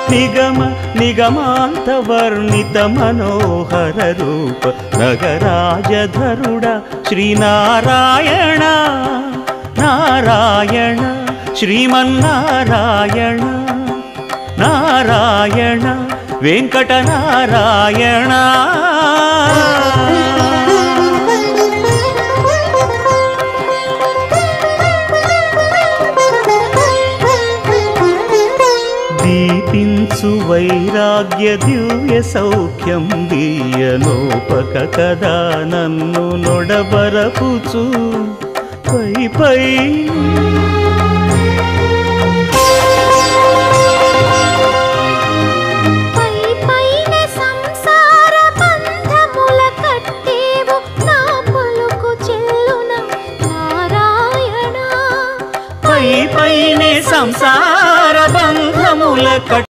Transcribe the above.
నిగమ నిగమాంత వర్ణిత మనోహర రూప నగరాజధరుడ శ్రీనారాయణ నారాయణ శ్రీమన్నారాయణ నారాయణ వెంకటనారాయణ దీపించు వైరాగ్య దివ్య సౌఖ్యం దీయనోపక కదా నన్ను నొడబరపుచు పై పై సంసార బంధముల